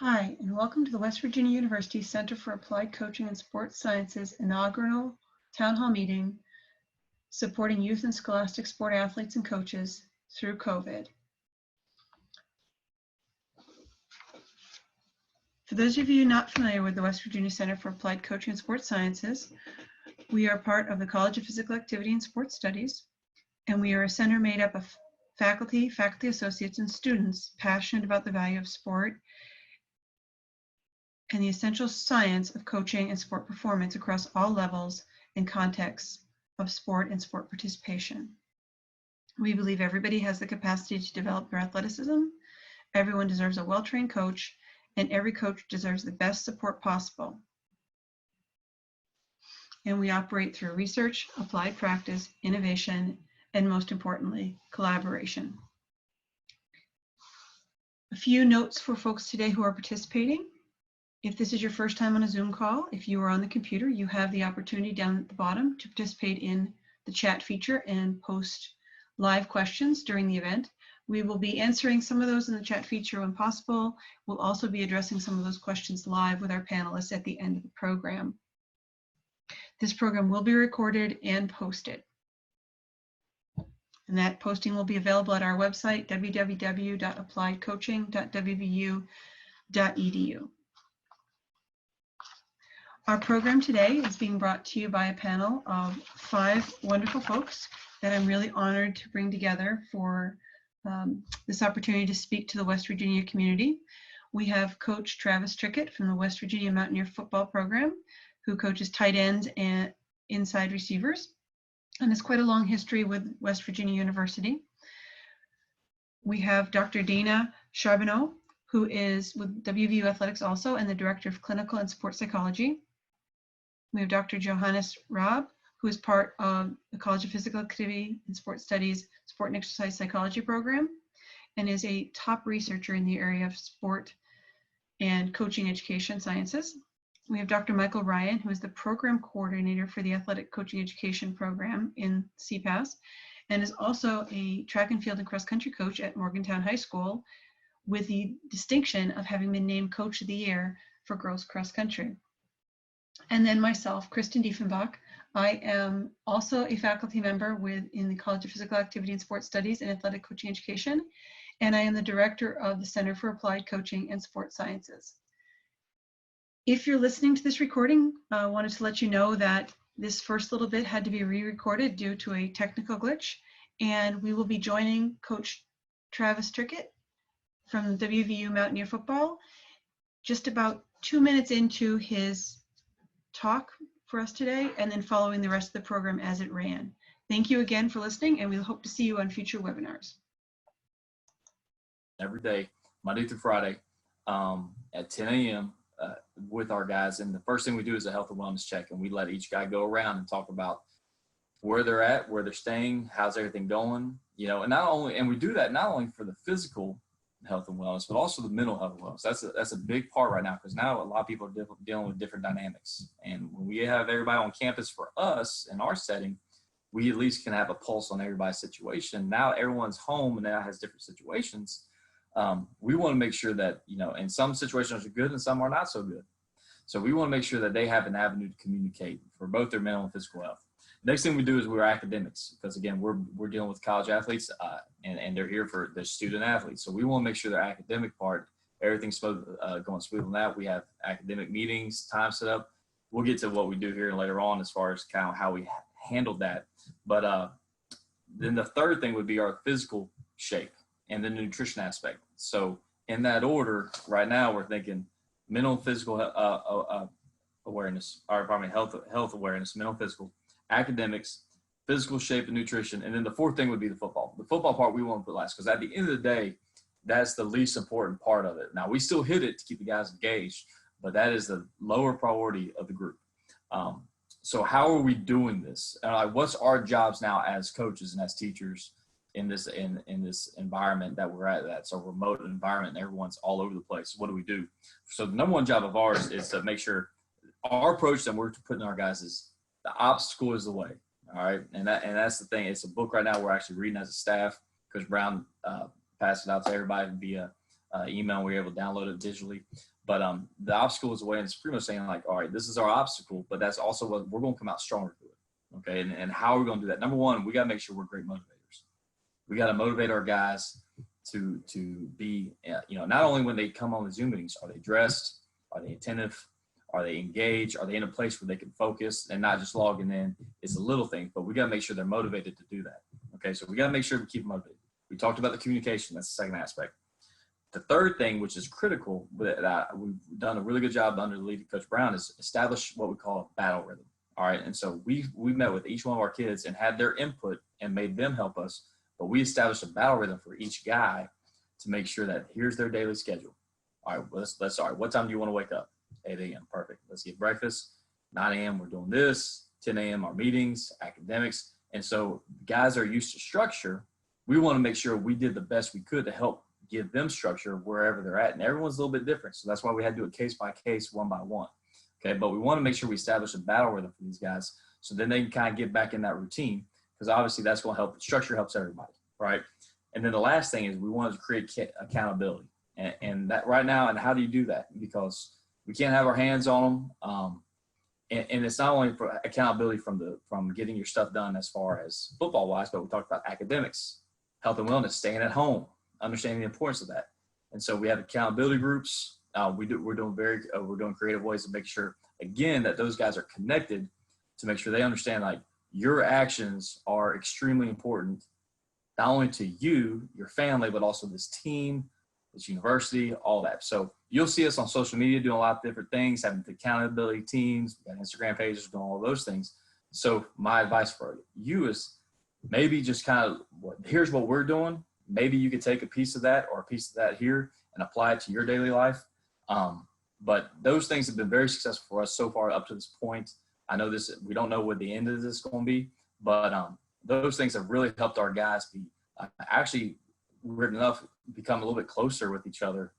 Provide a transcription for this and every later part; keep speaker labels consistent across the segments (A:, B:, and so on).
A: Hi, and welcome to the West Virginia University Center for Applied Coaching and Sports Sciences inaugural town hall meeting supporting youth and scholastic sport athletes and coaches through COVID. For those of you not familiar with the West Virginia Center for Applied Coaching and Sports Sciences, we are part of the College of Physical Activity and Sports Studies, and we are a center made up of faculty associates, and students passionate about the value of sport and the essential science of coaching and sport performance across all levels and contexts of sport and sport participation. We believe everybody has the capacity to develop their athleticism, everyone deserves a well-trained coach, and every coach deserves the best support possible. And we operate through research, applied practice, innovation, and most importantly, collaboration. A few notes for folks today who are participating. If this is your first time on a Zoom call, if you are on the computer, you have the opportunity down at the bottom to participate in the chat feature and post live questions during the event. We will be answering some of those in the chat feature when possible. We'll also be addressing some of those questions live with our panelists at the end of the program. This program will be recorded and posted. And that posting will be available at our website, www.appliedcoaching.wvu.edu. Our program today is being brought to you by a panel of 5 wonderful folks that I'm really honored to bring together for this opportunity to speak to the West Virginia community. We have Coach Travis Trickett from the West Virginia Mountaineer football program, who coaches tight ends and inside receivers, and has quite a long history with West Virginia University. We have Dr. Dana Charbonneau, who is with WVU Athletics also, and the Director of Clinical and Sports Psychology. We have Dr. Johannes Raab, who is part of the College of Physical Activity and Sports Studies Sport and Exercise Psychology program, and is a top researcher in the area of sport and coaching education sciences. We have Dr. Michael Ryan, who is the program coordinator for the Athletic Coaching Education program in CPAS, and is also a track and field and cross country coach at Morgantown High School, with the distinction of having been named Coach of the Year for girls cross country. And then myself, Kristen Diefenbach. I am also a faculty member in the College of Physical Activity and Sports Studies and Athletic Coaching Education, and I am the director of the Center for Applied Coaching and Sports Sciences. If you're listening to this recording, I wanted to let you know that this first little bit had to be re-recorded due to a technical glitch, and we will be joining Coach Travis Trickett from WVU Mountaineer Football just about 2 minutes into his talk for us today, and then following the rest of the program as it ran. Thank you again for listening, and we hope to see you on future webinars.
B: Every day, Monday through Friday, at 10 a.m. With our guys. And the first thing we do is a health and wellness check, and we let each guy go around and talk about where they're at, where they're staying, how's everything going, and we do that not only for the physical health and wellness, but also the mental health and wellness. That's a big part right now, because now a lot of people are dealing with different dynamics. And when we have everybody on campus, for us in our setting, we at least can have a pulse on everybody's situation. Now everyone's home and now has different situations. We want to make sure that, and some situations are good and some are not so good. So we want to make sure that they have an avenue to communicate for both their mental and physical health. Next thing we do is we're academics, because again, we're dealing with college athletes and they're here for the student athletes. So we want to make sure their academic part, everything's going smooth on that. We have academic meetings, time set up. We'll get to what we do here later on as far as kind of how we handled that. But then the third thing would be our physical shape and the nutrition aspect. So in that order, right now we're thinking mental and physical awareness, health awareness, mental and physical, academics, physical shape and nutrition, and then the fourth thing would be the football. The football part we want to put last, because at the end of the day, that's the least important part of it. Now, we still hit it to keep the guys engaged, but that is the lower priority of the group. So how are we doing this? What's our jobs now as coaches and as teachers in this environment that we're at? That's a remote environment and everyone's all over the place. What do we do? So the number one job of ours is to make sure our approach that we're putting our guys is the obstacle is the way. All right. And that's the thing. It's a book right now we're actually reading as a staff. Coach Brown passed it out to everybody via email. We were able to download it digitally. But the obstacle is a way, and it's pretty much saying like, all right, this is our obstacle, but that's also what we're going to come out stronger through it. Okay. And how are we going to do that? Number one, we got to make sure we're great motivators. We got to motivate our guys to be, not only when they come on the Zoom meetings, are they dressed? Are they attentive? Are they engaged? Are they in a place where they can focus and not just logging in? It's a little thing, but we got to make sure they're motivated to do that. Okay. So we got to make sure we keep them motivated. We talked about the communication. That's the second aspect. The third thing, which is critical, that we've done a really good job under the lead of Coach Brown, is establish what we call a battle rhythm. All right. And so we met with each one of our kids and had their input and made them help us. But we established a battle rhythm for each guy to make sure that here's their daily schedule. All right, all right, what time do you want to wake up? 8 a.m. Perfect. Let's get breakfast. 9 a.m. we're doing this. 10 a.m. our meetings, academics. And so guys are used to structure. We want to make sure we did the best we could to help give them structure wherever they're at. And everyone's a little bit different. So that's why we had to do it case by case, one by one. Okay. But we want to make sure we establish a battle rhythm for these guys so then they can kind of get back in that routine, because obviously that's going to help. Structure helps everybody. Right. And then the last thing is we wanted to create accountability. And that right now, and how do you do that? Because we can't have our hands on them. And it's not only for accountability from getting your stuff done as far as football wise, but we talked about academics, health and wellness, staying at home, understanding the importance of that. And so we have accountability groups. We're doing creative ways to make sure, again, that those guys are connected, to make sure they understand like your actions are extremely important, not only to you, your family, but also this team, this university, all that. So you'll see us on social media doing a lot of different things, having accountability teams, we got Instagram pages, doing all those things. So my advice for you is maybe just kind of, here's what we're doing. Maybe you could take a piece of that or a piece of that here and apply it to your daily life. But those things have been very successful for us so far up to this point. I know we don't know what the end of this is going to be, but those things have really helped our guys be actually, weird enough, become a little bit closer with each other,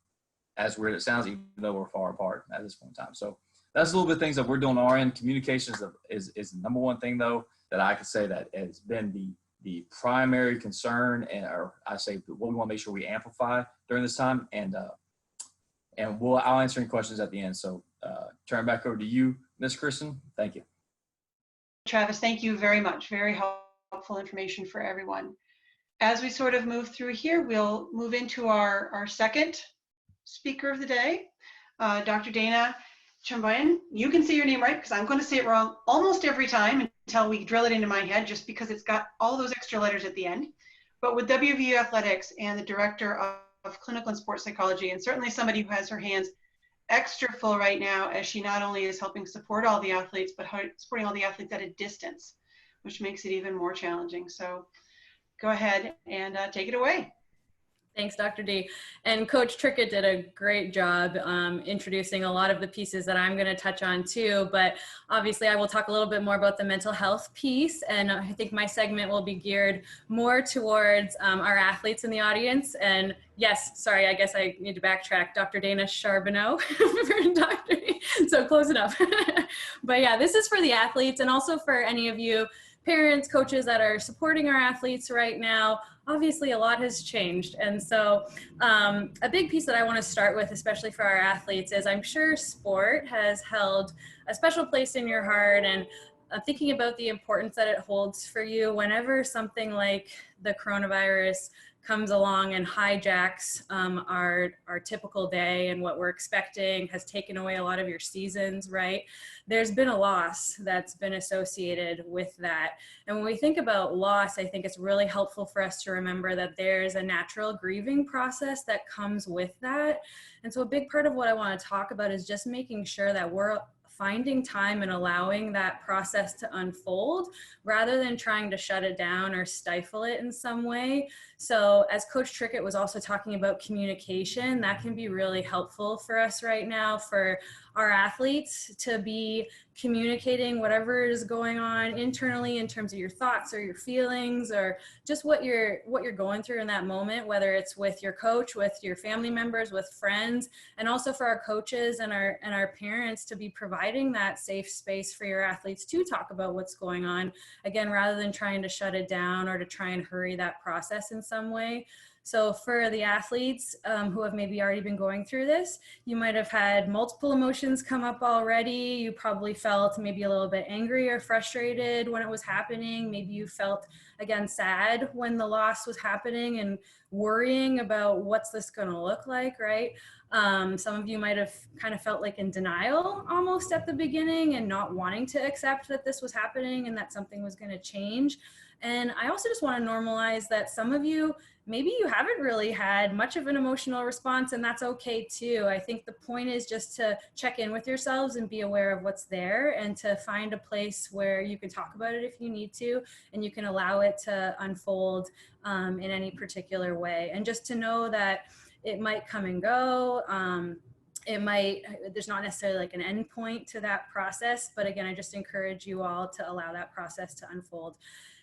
B: as weird it sounds, even though we're far apart at this point in time. So that's a little bit of things that we're doing on our end. Communication is the number one thing, though, that I could say that has been the primary concern, or I say what we want to make sure we amplify during this time. And I'll answer any questions at the end. So turn back over to you, Ms. Kristen. Thank you.
A: Travis, thank you very much. Very helpful information for everyone. As we sort of move through here, we'll move into our second speaker of the day, Dr. Dana Chambayan. You can say your name right, because I'm going to say it wrong almost every time until we drill it into my head, just because it's got all those extra letters at the end. But with WVU Athletics and the Director of Clinical and Sports Psychology, and certainly somebody who has her hands extra full right now, as she not only is helping support all the athletes, but supporting all the athletes at a distance, which makes it even more challenging. So go ahead and take it away.
C: Thanks, Dr. D. And Coach Trickett did a great job introducing a lot of the pieces that I'm going to touch on too, but obviously I will talk a little bit more about the mental health piece, and I think my segment will be geared more towards our athletes in the audience. And yes, sorry, I guess I need to backtrack, Dr. Dana Charbonneau for Dr. D. So close enough. But yeah, this is for the athletes and also for any of you parents, coaches that are supporting our athletes right now. Obviously, a lot has changed. And so a big piece that I want to start with, especially for our athletes, is I'm sure sport has held a special place in your heart, and thinking about the importance that it holds for you whenever something like the coronavirus comes along and hijacks our typical day and what we're expecting, has taken away a lot of your seasons, right? There's been a loss that's been associated with that. And when we think about loss, I think it's really helpful for us to remember that there's a natural grieving process that comes with that. And so a big part of what I want to talk about is just making sure that we're finding time and allowing that process to unfold rather than trying to shut it down or stifle it in some way. So as Coach Trickett was also talking about communication, that can be really helpful for us right now, for our athletes to be communicating whatever is going on internally in terms of your thoughts or your feelings or just what you're going through in that moment, whether it's with your coach, with your family members, with friends, and also for our coaches and our parents to be providing that safe space for your athletes to talk about what's going on, again, rather than trying to shut it down or to try and hurry that process in some way. So for the athletes who have maybe already been going through this, you might have had multiple emotions come up already. You probably felt maybe a little bit angry or frustrated when it was happening. Maybe you felt, again, sad when the loss was happening and worrying about what's this going to look like, right? Some of you might have kind of felt like in denial almost at the beginning and not wanting to accept that this was happening and that something was going to change. And I also just want to normalize that some of you, maybe you haven't really had much of an emotional response, and that's okay too. I think the point is just to check in with yourselves and be aware of what's there, and to find a place where you can talk about it if you need to, and you can allow it to unfold in any particular way. And just to know that it might come and go. There's not necessarily like an end point to that process, but again, I just encourage you all to allow that process to unfold.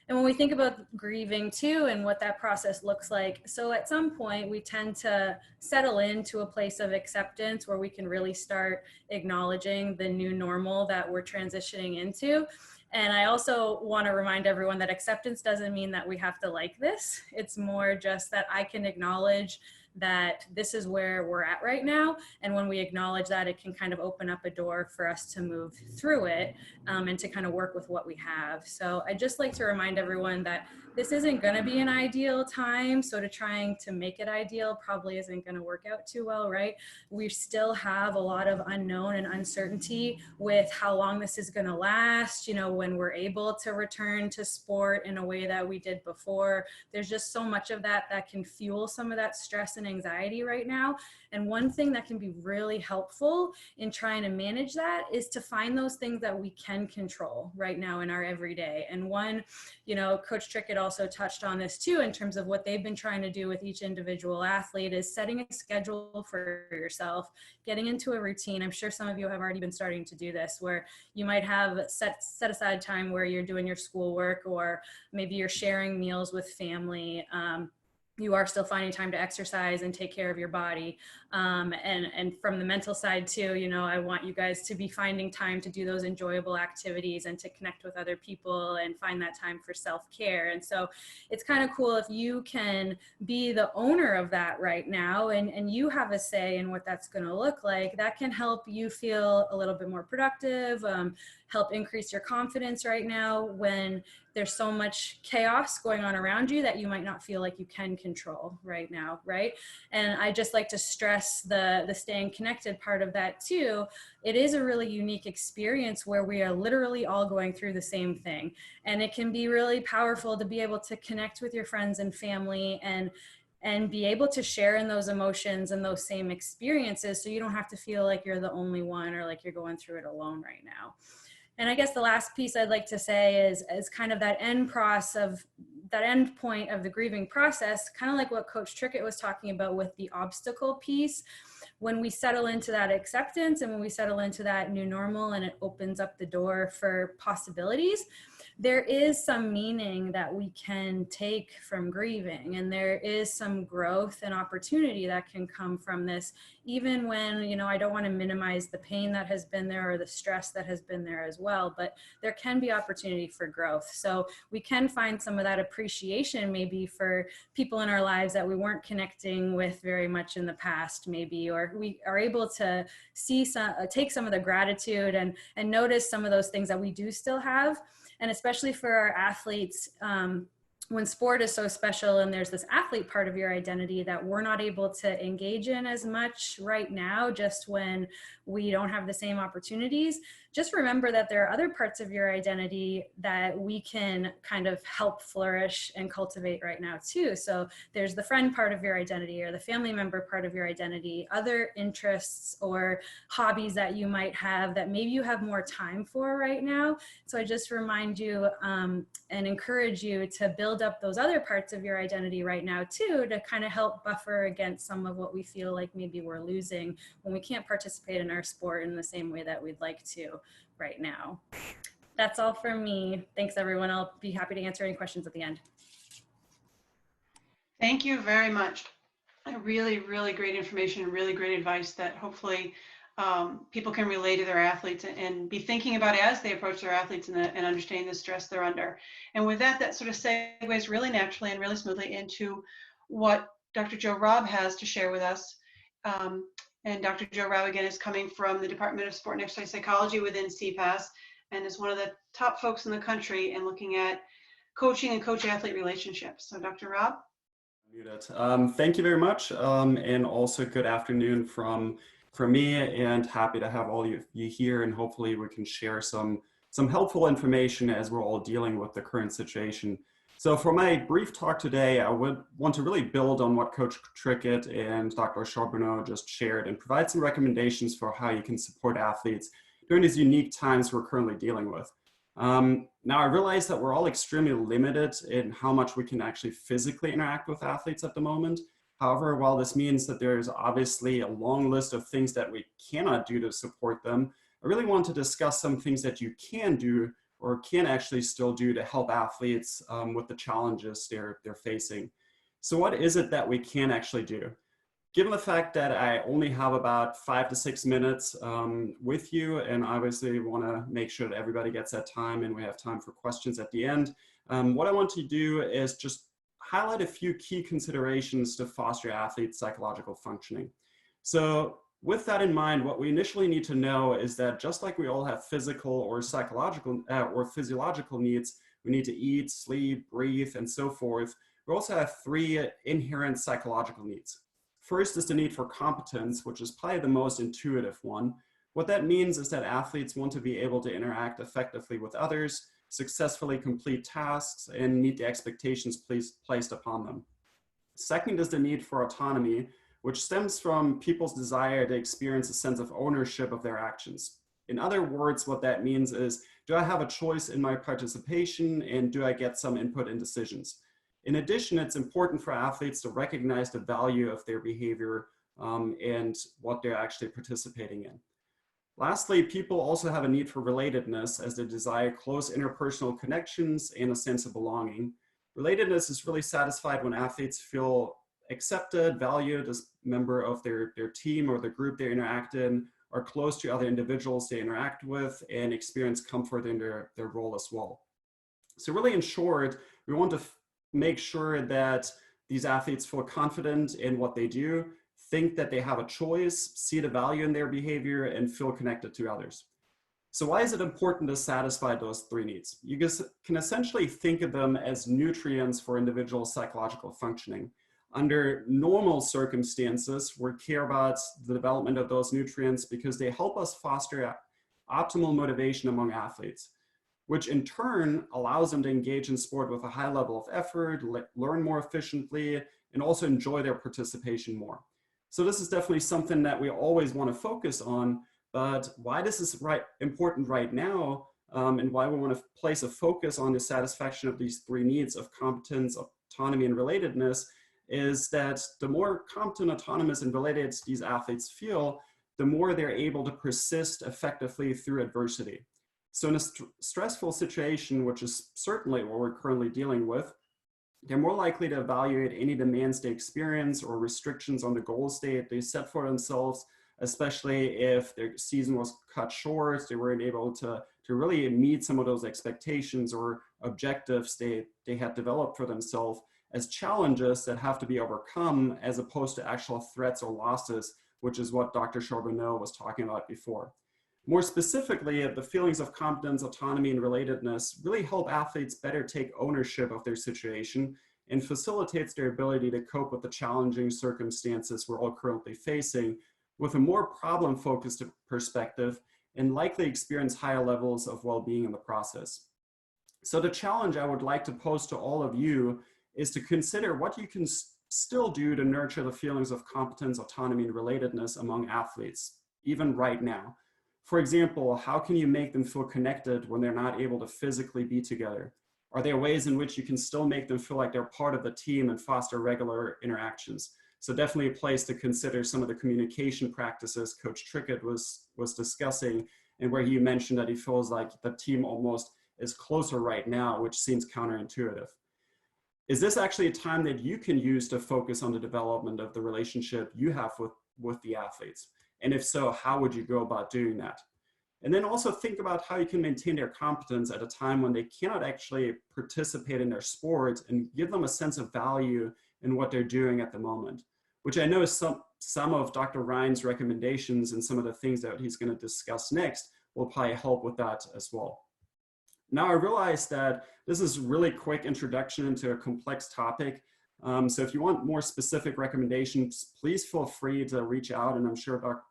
C: And when we think about grieving too and what that process looks like, so at some point we tend to settle into a place of acceptance where we can really start acknowledging the new normal that we're transitioning into. And I also want to remind everyone that acceptance doesn't mean that we have to like this. It's more just that I can acknowledge that this is where we're at right now. And when we acknowledge that, it can kind of open up a door for us to move through it and to kind of work with what we have. So I'd just like to remind everyone that this isn't going to be an ideal time. So trying to make it ideal probably isn't going to work out too well, right? We still have a lot of unknown and uncertainty with how long this is going to last, you know, when we're able to return to sport in a way that we did before. There's just so much of that that can fuel some of that stress and anxiety right now. And one thing that can be really helpful in trying to manage that is to find those things that we can control right now in our everyday. And one, you know, Coach Trickett also touched on this too, in terms of what they've been trying to do with each individual athlete, is setting a schedule for yourself, getting into a routine. I'm sure some of you have already been starting to do this, where you might have set aside time where you're doing your schoolwork, or maybe you're sharing meals with family. You are still finding time to exercise and take care of your body. And from the mental side too, you know, I want you guys to be finding time to do those enjoyable activities and to connect with other people and find that time for self-care. And so it's kind of cool if you can be the owner of that right now, and you have a say in what that's going to look like. That can help you feel a little bit more productive, help increase your confidence right now when there's so much chaos going on around you that you might not feel like you can control right now, right? And I just like to stress the staying connected part of that too. It is a really unique experience where we are literally all going through the same thing. And it can be really powerful to be able to connect with your friends and family and be able to share in those emotions and those same experiences, so you don't have to feel like you're the only one or like you're going through it alone right now. And I guess the last piece I'd like to say is kind of that end point of the grieving process, kind of like what Coach Trickett was talking about with the obstacle piece. When we settle into that acceptance and when we settle into that new normal, and it opens up the door for possibilities, there is some meaning that we can take from grieving, and there is some growth and opportunity that can come from this, even when, you know, I don't want to minimize the pain that has been there or the stress that has been there as well, but there can be opportunity for growth. So we can find some of that appreciation maybe for people in our lives that we weren't connecting with very much in the past, maybe, or we are able to see take some of the gratitude and notice some of those things that we do still have. And especially for our athletes, when sport is so special and there's this athlete part of your identity that we're not able to engage in as much right now, just when we don't have the same opportunities, just remember that there are other parts of your identity that we can kind of help flourish and cultivate right now too. So there's the friend part of your identity, or the family member part of your identity, other interests or hobbies that you might have that maybe you have more time for right now. So I just remind you and encourage you to build up those other parts of your identity right now too, to kind of help buffer against some of what we feel like maybe we're losing when we can't participate in our sport in the same way that we'd like to right now. That's all from me. Thanks everyone. I'll be happy to answer any questions at the end.
A: Thank you very much. Really, really great information and really great advice that hopefully people can relate to their athletes and be thinking about as they approach their athletes and understanding the stress they're under. And with that, that sort of segues really naturally and really smoothly into what Dr. Joe Robb has to share with us. And Dr. Joe Robb, again, is coming from the Department of Sport and Exercise Psychology within CACSS and is one of the top folks in the country in looking at coaching and coach-athlete relationships. So Dr. Robb?
D: Thank you very much, and also good afternoon from me, and happy to have all of you here, and hopefully we can share some helpful information as we're all dealing with the current situation. So for my brief talk today, I would want to really build on what Coach Trickett and Dr. Charbonneau just shared and provide some recommendations for how you can support athletes during these unique times we're currently dealing with. Now I realize that we're all extremely limited in how much we can actually physically interact with athletes at the moment. However, while this means that there's obviously a long list of things that we cannot do to support them, I really want to discuss some things that you can do or can actually still do to help athletes with the challenges they're facing. So what is it that we can actually do? Given the fact that I only have about 5 to 6 minutes with you, and obviously want to make sure that everybody gets that time and we have time for questions at the end, what I want to do is just highlight a few key considerations to foster athletes' psychological functioning. So with that in mind, what we initially need to know is that just like we all have physical or psychological or physiological needs, we need to eat, sleep, breathe, and so forth. We also have 3 inherent psychological needs. First is the need for competence, which is probably the most intuitive one. What that means is that athletes want to be able to interact effectively with others, successfully complete tasks, and meet the expectations placed upon them. Second is the need for autonomy, which stems from people's desire to experience a sense of ownership of their actions. In other words, what that means is, do I have a choice in my participation, and do I get some input in decisions? In addition, it's important for athletes to recognize the value of their behavior and what they're actually participating in. Lastly, people also have a need for relatedness, as they desire close interpersonal connections and a sense of belonging. Relatedness is really satisfied when athletes feel accepted, valued as a member of their team or the group they interact in, are close to other individuals they interact with, and experience comfort in their role as well. So really, in short, we want to make sure that these athletes feel confident in what they do, think that they have a choice, see the value in their behavior, and feel connected to others. So why is it important to satisfy those 3 needs? You can essentially think of them as nutrients for individual psychological functioning. Under normal circumstances, we care about the development of those nutrients because they help us foster optimal motivation among athletes, which in turn allows them to engage in sport with a high level of effort, learn more efficiently, and also enjoy their participation more. So this is definitely something that we always want to focus on, but why this is important right now, and why we want to place a focus on the satisfaction of these 3 needs of competence, autonomy, and relatedness, is that the more competent, autonomous, and related these athletes feel, the more they're able to persist effectively through adversity. So in a stressful situation, which is certainly what we're currently dealing with, they're more likely to evaluate any demands they experience or restrictions on the goals they set for themselves, especially if their season was cut short, they weren't able to really meet some of those expectations or objectives they had developed for themselves, as challenges that have to be overcome as opposed to actual threats or losses, which is what Dr. Charbonneau was talking about before. More specifically, the feelings of competence, autonomy, and relatedness really help athletes better take ownership of their situation and facilitates their ability to cope with the challenging circumstances we're all currently facing with a more problem-focused perspective, and likely experience higher levels of well-being in the process. So the challenge I would like to pose to all of you is to consider what you can still do to nurture the feelings of competence, autonomy, and relatedness among athletes, even right now. For example, how can you make them feel connected when they're not able to physically be together? Are there ways in which you can still make them feel like they're part of the team and foster regular interactions? So definitely a place to consider some of the communication practices Coach Trickett was discussing, and where he mentioned that he feels like the team almost is closer right now, which seems counterintuitive. Is this actually a time that you can use to focus on the development of the relationship you have with the athletes? And if so, how would you go about doing that? And then also think about how you can maintain their competence at a time when they cannot actually participate in their sport, and give them a sense of value in what they're doing at the moment, which I know is some of Dr. Ryan's recommendations and some of the things that he's going to discuss next will probably help with that as well. Now, I realize that this is a really quick introduction into a complex topic. So if you want more specific recommendations, please feel free to reach out, and I'm sure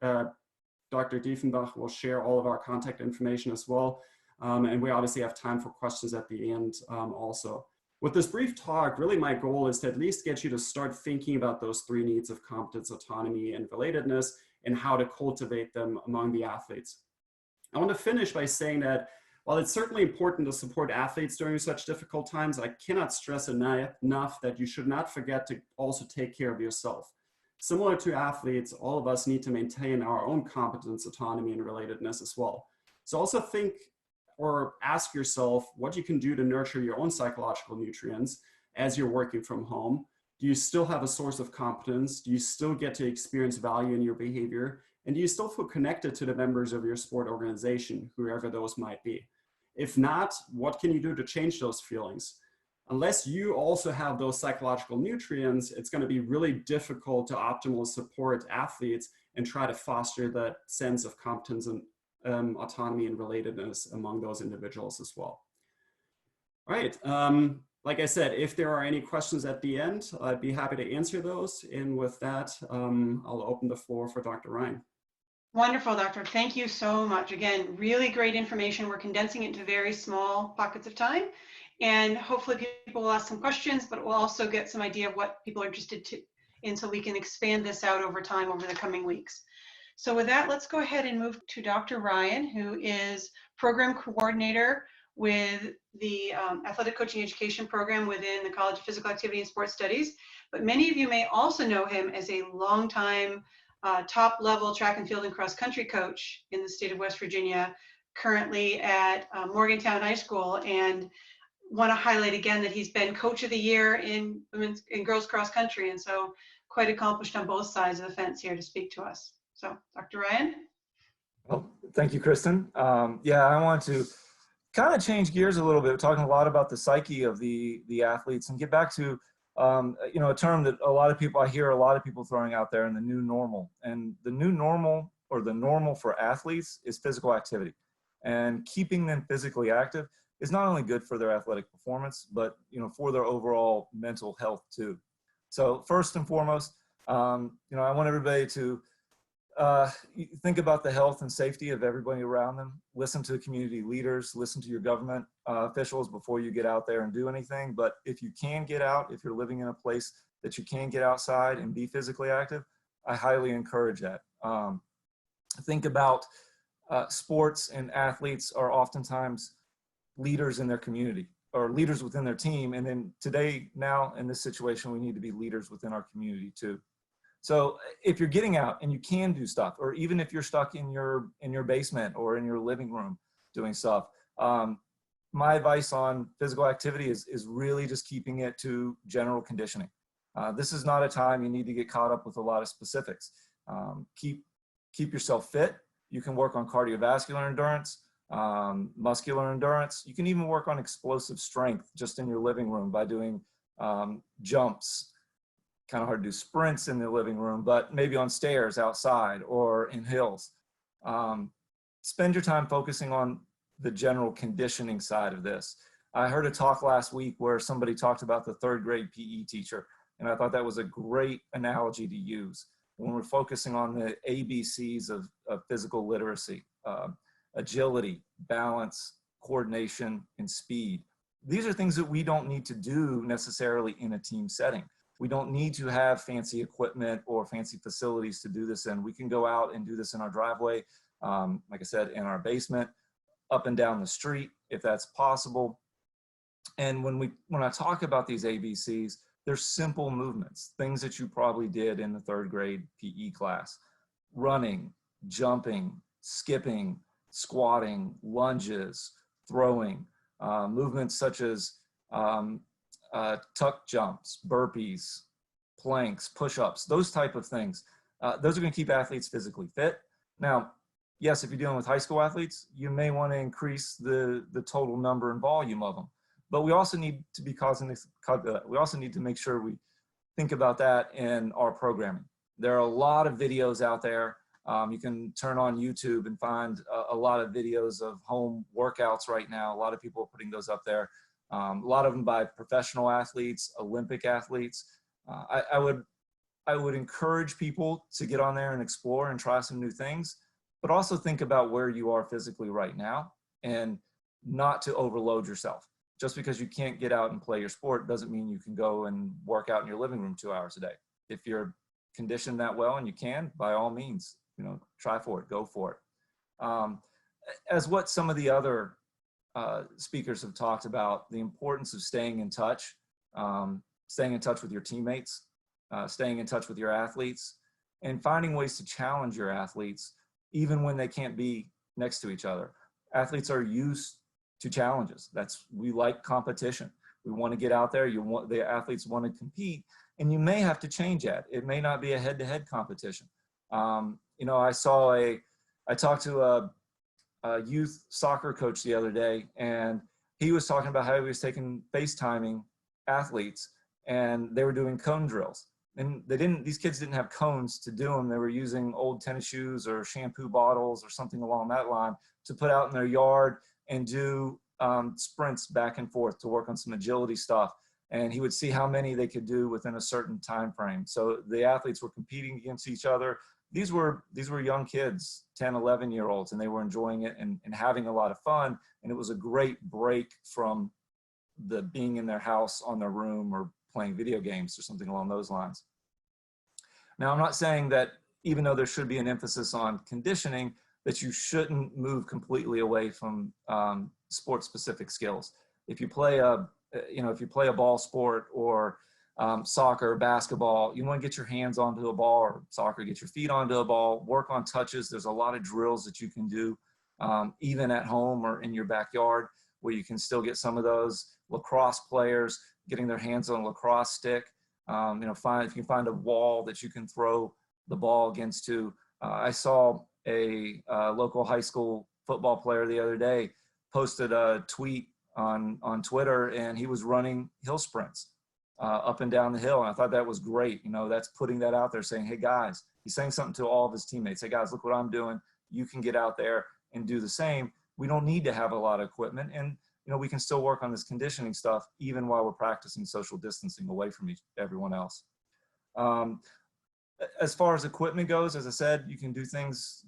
D: Dr. Diefenbach will share all of our contact information as well. And we obviously have time for questions at the end also. With this brief talk, really my goal is to at least get you to start thinking about those three needs of competence, autonomy, and relatedness, and how to cultivate them among the athletes. I want to finish by saying that while it's certainly important to support athletes during such difficult times, I cannot stress enough that you should not forget to also take care of yourself. Similar to athletes, all of us need to maintain our own competence, autonomy, and relatedness as well. So also think or ask yourself what you can do to nurture your own psychological nutrients as you're working from home. Do you still have a source of competence? Do you still get to experience value in your behavior? And do you still feel connected to the members of your sport organization, whoever those might be? If not, what can you do to change those feelings? Unless you also have those psychological nutrients, it's going to be really difficult to optimally support athletes and try to foster that sense of competence and autonomy and relatedness among those individuals as well. All right. Like I said, if there are any questions at the end, I'd be happy to answer those. And with that, I'll open the floor for Dr. Ryan.
A: Wonderful, Doctor. Thank you so much. Again, really great information. We're condensing it into very small pockets of time. And hopefully people will ask some questions, but we'll also get some idea of what people are interested in so we can expand this out over time over the coming weeks. So with that, let's go ahead and move to Dr. Ryan, who is program coordinator with the athletic coaching education program within the College of Physical Activity and Sports Studies. But many of you may also know him as a longtime top level track and field and cross country coach in the state of West Virginia, currently at Morgantown High School. And want to highlight again that he's been coach of the year in women's and girls cross country. And so quite accomplished on both sides of the fence here to speak to us. So Dr. Ryan.
E: Well, thank you, Kristen. Yeah, I want to kind of change gears a little bit, talking a lot about the psyche of the athletes and get back to you know, a term that I hear a lot of people throwing out there, in the new normal. And the new normal, or the normal for athletes, is physical activity. And keeping them physically active is not only good for their athletic performance, but you know, for their overall mental health too. So first and foremost, you know, I want everybody to think about the health and safety of everybody around them. Listen to community leaders, listen to your government officials before you get out there and do anything. But if you can get out, if you're living in a place that you can get outside and be physically active, I highly encourage that. Think about sports and athletes are oftentimes leaders in their community or leaders within their team. And then today, now in this situation, we need to be leaders within our community too. So if you're getting out and you can do stuff, or even if you're stuck in your basement or in your living room doing stuff, my advice on physical activity is really just keeping it to general conditioning. This is not a time you need to get caught up with a lot of specifics. Keep yourself fit. You can work on cardiovascular endurance, muscular endurance. You can even work on explosive strength just in your living room by doing jumps. Kind of hard to do sprints in the living room, but maybe on stairs outside or in hills. Spend your time focusing on the general conditioning side of this. I heard a talk last week where somebody talked about the third grade PE teacher, and I thought that was a great analogy to use when we're focusing on the ABCs of physical literacy: agility, balance, coordination, and speed. These are things that we don't need to do necessarily in a team setting. We don't need to have fancy equipment or fancy facilities to do this in. We can go out and do this in our driveway, like I said, in our basement, up and down the street, if that's possible. And when I talk about these ABCs, they're simple movements, things that you probably did in the third grade PE class: running, jumping, skipping, squatting, lunges, throwing, movements such as tuck jumps, burpees, planks, push-ups, those type of things. Those are going to keep athletes physically fit. Now, yes, if you're dealing with high school athletes, you may want to increase the total number and volume of them. But we also need to be we also need to make sure we think about that in our programming. There are a lot of videos out there. You can turn on YouTube and find a lot of videos of home workouts right now. A lot of people are putting those up there. A lot of them by professional athletes, Olympic athletes. I would encourage people to get on there and explore and try some new things, but also think about where you are physically right now and not to overload yourself. Just because you can't get out and play your sport doesn't mean you can go and work out in your living room 2 hours a day. If you're conditioned that well and you can, by all means, try for it, go for it. As what some of the other speakers have talked about, the importance of staying in touch with your teammates, staying in touch with your athletes, and finding ways to challenge your athletes even when they can't be next to each other. Athletes are used to challenges. We like competition. We want to get out there. The athletes want to compete, and you may have to change that. It may not be a head-to-head competition. I talked to a youth soccer coach the other day, and he was talking about how he was taking FaceTiming athletes, and they were doing cone drills. And these kids didn't have cones to do them. They were using old tennis shoes or shampoo bottles or something along that line to put out in their yard and do sprints back and forth to work on some agility stuff. And he would see how many they could do within a certain time frame. So the athletes were competing against each other. These were young kids, 10, 11-year-olds, and they were enjoying it and having a lot of fun. And it was a great break from the being in their house on their room or playing video games or something along those lines. Now, I'm not saying that even though there should be an emphasis on conditioning, that you shouldn't move completely away from sport-specific skills. If you play a ball sport or soccer, basketball, you want to get your hands onto a ball, or soccer, get your feet onto a ball, work on touches. There's a lot of drills that you can do even at home or in your backyard where you can still get some of those. Lacrosse players getting their hands on a lacrosse stick. If you can find a wall that you can throw the ball against to. I saw a local high school football player the other day posted a tweet on Twitter, and he was running hill sprints up and down the hill. And I thought that was great. That's putting that out there, saying, hey guys, he's saying something to all of his teammates. Hey guys, look what I'm doing. You can get out there and do the same. We don't need to have a lot of equipment. And we can still work on this conditioning stuff even while we're practicing social distancing away from everyone else. As far as equipment goes, as I said, you can do things,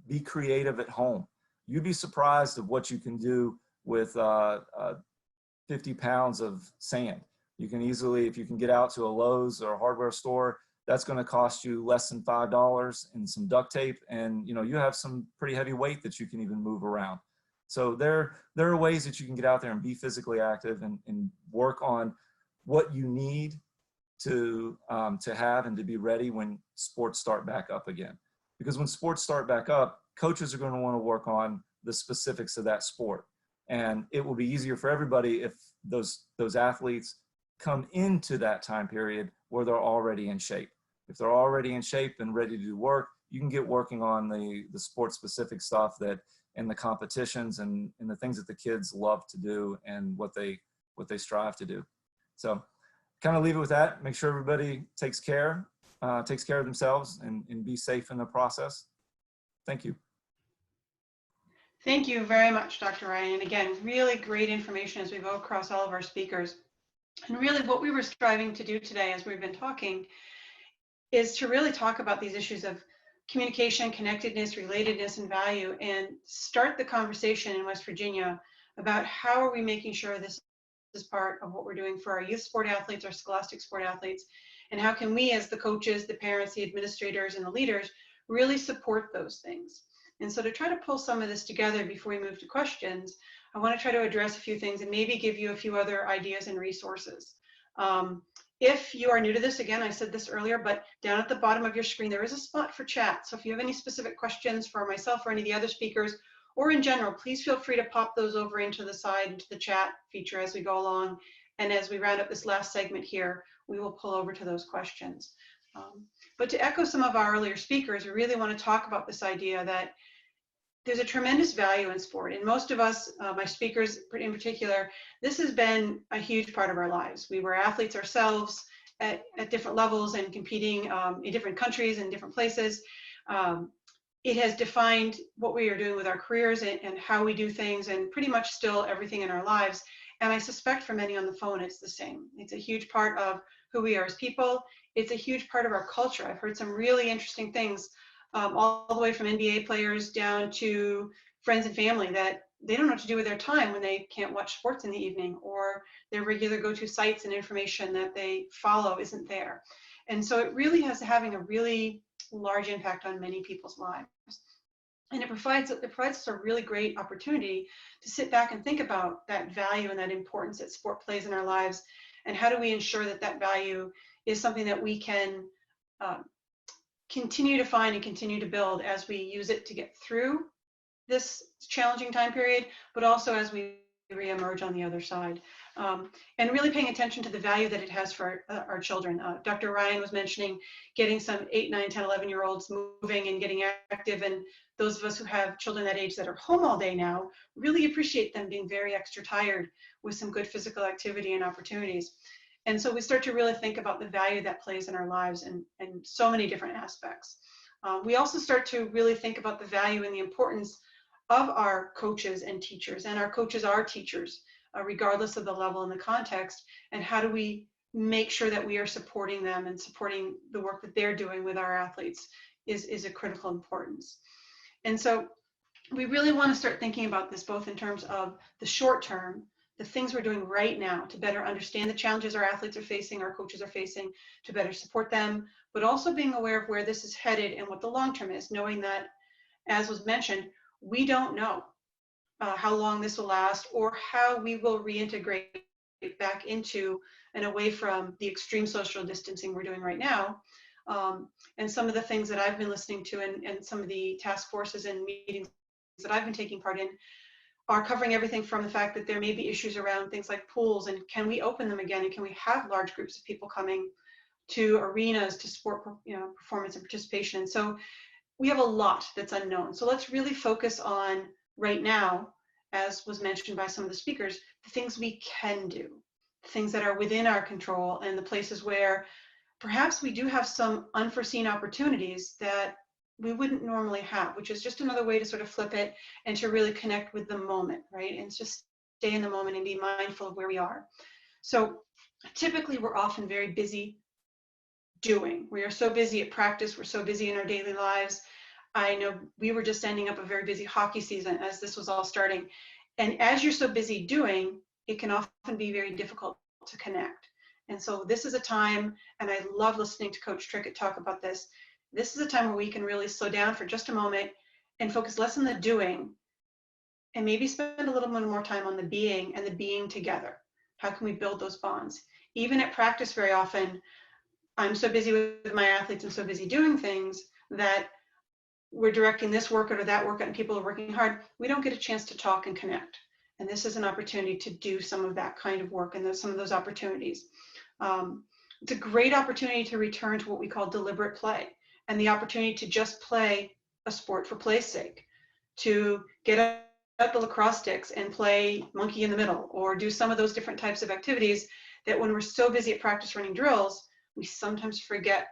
E: be creative at home. You'd be surprised of what you can do with 50 pounds of sand. You can easily, if you can get out to a Lowe's or a hardware store, that's going to cost you less than $5 and some duct tape. And you have some pretty heavy weight that you can even move around. So there are ways that you can get out there and be physically active and work on what you need to have and to be ready when sports start back up again. Because when sports start back up, coaches are going to want to work on the specifics of that sport. And it will be easier for everybody if those athletes come into that time period where they're already in shape. If they're already in shape and ready to do work, you can get working on the sport-specific stuff and the competitions and the things that the kids love to do and what they strive to do. So kind of leave it with that. Make sure everybody takes care of themselves and be safe in the process. Thank you.
A: Thank you very much, Dr. Ryan. And again, really great information as we go across all of our speakers. And really what we were striving to do today as we've been talking is to really talk about these issues of communication, connectedness, relatedness, and value, and start the conversation in West Virginia about how are we making sure this is part of what we're doing for our youth sport athletes, our scholastic sport athletes, and how can we as the coaches, the parents, the administrators, and the leaders really support those things. And so to try to pull some of this together before we move to questions, I want to try to address a few things and maybe give you a few other ideas and resources. If you are new to this, again, I said this earlier, but down at the bottom of your screen, there is a spot for chat. So if you have any specific questions for myself or any of the other speakers, or in general, please feel free to pop those over into the side, into the chat feature as we go along. And as we round up this last segment here, we will pull over to those questions. But to echo some of our earlier speakers, we really want to talk about this idea that there's a tremendous value in sport. And most of us, my speakers in particular, this has been a huge part of our lives. We were athletes ourselves, at different levels and competing in different countries and different places. It has defined what we are doing with our careers and how we do things, and pretty much still everything in our lives. And I suspect for many on the phone, it's the same. It's a huge part of who we are as people. It's a huge part of our culture. I've heard some really interesting things, all the way from NBA players down to friends and family, that they don't know what to do with their time when they can't watch sports in the evening, or their regular go-to sites and information that they follow isn't there. And so it really has having a really large impact on many people's lives. And it provides us a really great opportunity to sit back and think about that value and that importance that sport plays in our lives, and how do we ensure that that value is something that we can continue to find and continue to build as we use it to get through this challenging time period, but also as we reemerge on the other side. And really paying attention to the value that it has for our children. Dr. Ryan was mentioning getting some 8, 9, 10, 11-year-olds moving and getting active, and those of us who have children that age that are home all day now really appreciate them being very extra tired with some good physical activity and opportunities. And so we start to really think about the value that plays in our lives in so many different aspects. We also start to really think about the value and the importance of our coaches and teachers, and our coaches are teachers, regardless of the level and the context, and how do we make sure that we are supporting them and supporting the work that they're doing with our athletes is a critical importance. And so we really want to start thinking about this both in terms of the short term, the things we're doing right now to better understand the challenges our athletes are facing, our coaches are facing, to better support them, but also being aware of where this is headed and what the long term is, knowing that, as was mentioned, we don't know how long this will last or how we will reintegrate back into and away from the extreme social distancing we're doing right now. And some of the things that I've been listening to and some of the task forces and meetings that I've been taking part in are covering everything from the fact that there may be issues around things like pools, and can we open them again, and can we have large groups of people coming to arenas to support performance and participation. And so we have a lot that's unknown. So let's really focus on right now, as was mentioned by some of the speakers, the things we can do, things that are within our control, and the places where perhaps we do have some unforeseen opportunities that we wouldn't normally have, which is just another way to sort of flip it and to really connect with the moment, right? And just stay in the moment and be mindful of where we are. So typically we're often very busy doing. We are so busy at practice, we're so busy in our daily lives. I know we were just ending up a very busy hockey season as this was all starting. And as you're so busy doing, it can often be very difficult to connect. And so this is a time, and I love listening to Coach Trickett talk about this, this is a time where we can really slow down for just a moment and focus less on the doing and maybe spend a little bit more time on the being and the being together. How can we build those bonds? Even at practice, very often, I'm so busy with my athletes and so busy doing things that we're directing this workout or that workout and people are working hard. We don't get a chance to talk and connect. And this is an opportunity to do some of that kind of work and some of those opportunities. It's a great opportunity to return to what we call deliberate play, and the opportunity to just play a sport for play's sake, to get out the lacrosse sticks and play monkey in the middle, or do some of those different types of activities that when we're so busy at practice running drills, we sometimes forget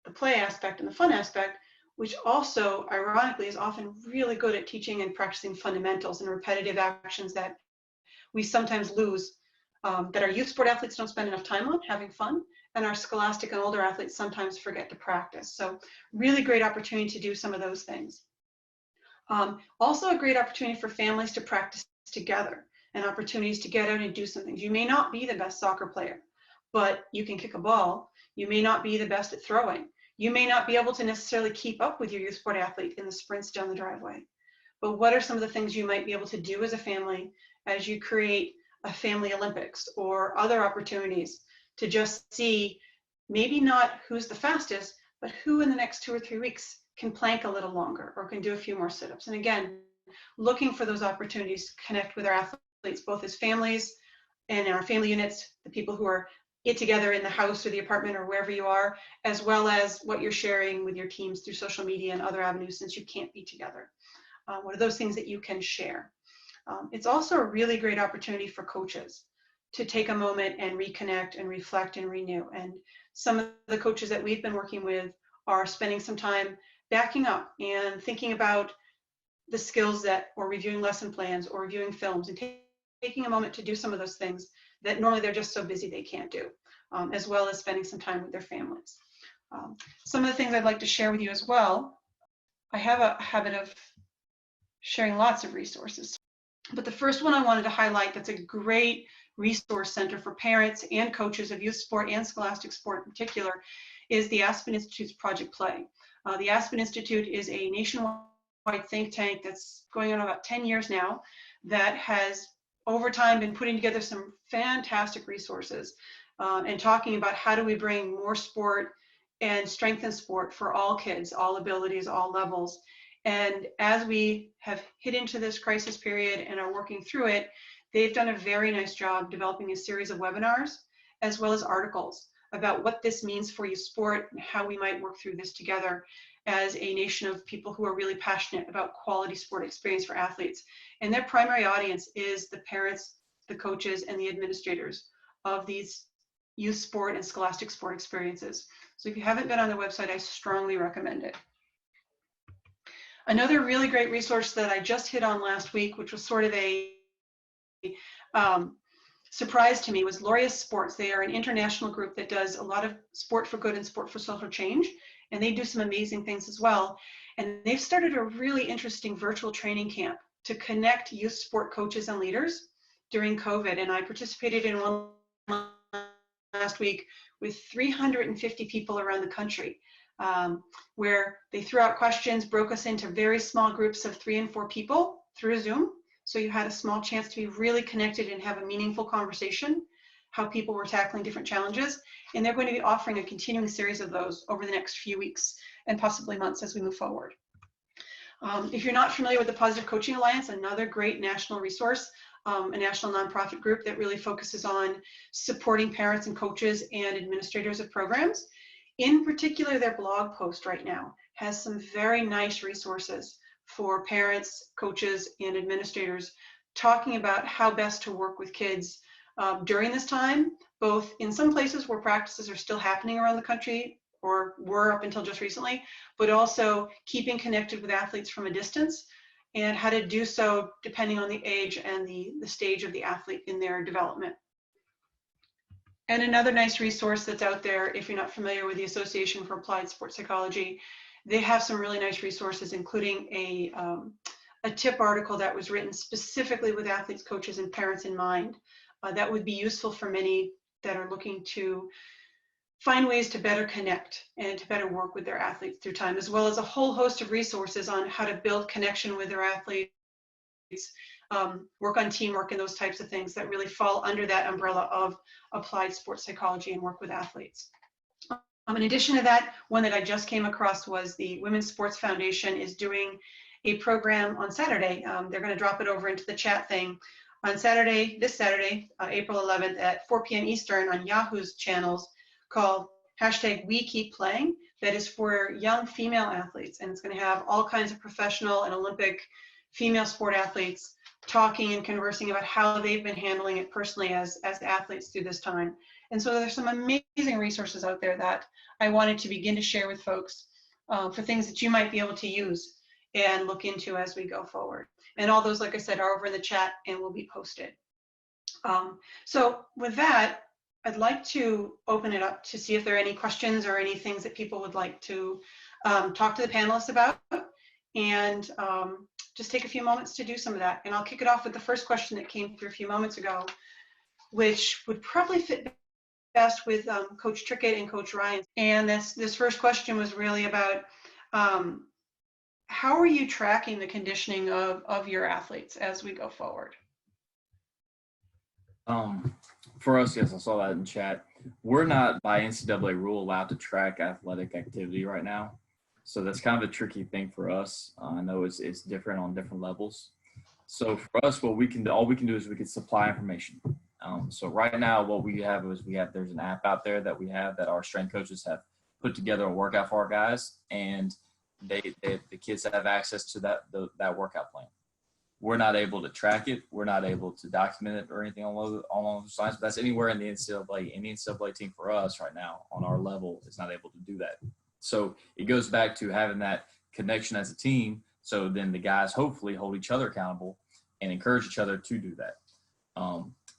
A: the play aspect and the fun aspect, which also, ironically, is often really good at teaching and practicing fundamentals and repetitive actions that we sometimes lose, that our youth sport athletes don't spend enough time on having fun, and our scholastic and older athletes sometimes forget to practice. So really great opportunity to do some of those things. Also a great opportunity for families to practice together and opportunities to get out and do some things. You may not be the best soccer player, but you can kick a ball. You may not be the best at throwing. You may not be able to necessarily keep up with your youth sport athlete in the sprints down the driveway. But what are some of the things you might be able to do as a family as you create a family Olympics or other opportunities to just see maybe not who's the fastest, but who in the next 2 or 3 weeks can plank a little longer or can do a few more sit-ups. And again, looking for those opportunities to connect with our athletes, both as families and in our family units, the people who are together in the house or the apartment or wherever you are, as well as what you're sharing with your teams through social media and other avenues since you can't be together. What are those things that you can share? It's also a really great opportunity for coaches to take a moment and reconnect and reflect and renew. And some of the coaches that we've been working with are spending some time backing up and thinking about the skills that, or reviewing lesson plans or reviewing films, and taking a moment to do some of those things that normally they're just so busy they can't do, as well as spending some time with their families. Some of the things I'd like to share with you as well. I have a habit of sharing lots of resources, but the first one I wanted to highlight that's a great resource center for parents and coaches of youth sport and scholastic sport in particular is the Aspen Institute's Project Play. The Aspen Institute is a nationwide think tank that's going on about 10 years now, that has over time been putting together some fantastic resources and talking about how do we bring more sport and strengthen sport for all kids, all abilities, all levels. And as we have hit into this crisis period and are working through it, they've done a very nice job developing a series of webinars as well as articles about what this means for youth sport and how we might work through this together as a nation of people who are really passionate about quality sport experience for athletes. And their primary audience is the parents, the coaches, and the administrators of these youth sport and scholastic sport experiences. So if you haven't been on their website, I strongly recommend it. Another really great resource that I just hit on last week, which was sort of a surprise to me, was Laureus Sports. They are an international group that does a lot of sport for good and sport for social change, and they do some amazing things as well. And they've started a really interesting virtual training camp to connect youth sport coaches and leaders during COVID. And I participated in one last week with 350 people around the country, where they threw out questions, broke us into very small groups of 3 and 4 people through Zoom. So you had a small chance to be really connected and have a meaningful conversation, how people were tackling different challenges. And they're going to be offering a continuing series of those over the next few weeks and possibly months as we move forward. If you're not familiar with the Positive Coaching Alliance, another great national resource, a national nonprofit group that really focuses on supporting parents and coaches and administrators of programs. In particular, their blog post right now has some very nice resources for parents, coaches, and administrators talking about how best to work with kids during this time, both in some places where practices are still happening around the country or were up until just recently, but also keeping connected with athletes from a distance, and how to do so depending on the age and the stage of the athlete in their development. And another nice resource that's out there, if you're not familiar with the Association for Applied Sports Psychology, they have some really nice resources, including a tip article that was written specifically with athletes, coaches, and parents in mind. That would be useful for many that are looking to find ways to better connect and to better work with their athletes through time, as well as a whole host of resources on how to build connection with their athletes, work on teamwork and those types of things that really fall under that umbrella of applied sports psychology and work with athletes. In addition to that, one that I just came across was the Women's Sports Foundation is doing a program on Saturday. They're going to drop it over into the chat thing on Saturday, this Saturday, April 11th at 4 p.m. Eastern on Yahoo's channels, called #WeKeepPlaying. That is for young female athletes, and it's going to have all kinds of professional and Olympic female sport athletes talking and conversing about how they've been handling it personally as athletes through this time. And so there's some amazing resources out there that I wanted to begin to share with folks for things that you might be able to use and look into as we go forward. And all those, like I said, are over in the chat and will be posted. So with that, I'd like to open it up to see if there are any questions or any things that people would like to talk to the panelists about, and just take a few moments to do some of that. And I'll kick it off with the first question that came through a few moments ago, which would probably fit best with Coach Trickett and Coach Ryan. And this first question was really about how are you tracking the conditioning of your athletes as we go forward?
B: For us, yes, I saw that in chat. We're not by NCAA rule allowed to track athletic activity right now. So that's kind of a tricky thing for us. I know it's different on different levels. So for us, what we can do, all we can do is we can supply information. So right now, what we have is there's an app out there that we have that our strength coaches have put together a workout for our guys, and the kids have access to that workout plan. we're not able to track it. We're not able to document it or anything along those lines. But that's anywhere in the NCAA. Any NCAA team for us right now on our level is not able to do that. So it goes back to having that connection as a team. So then the guys hopefully hold each other accountable and encourage each other to do that.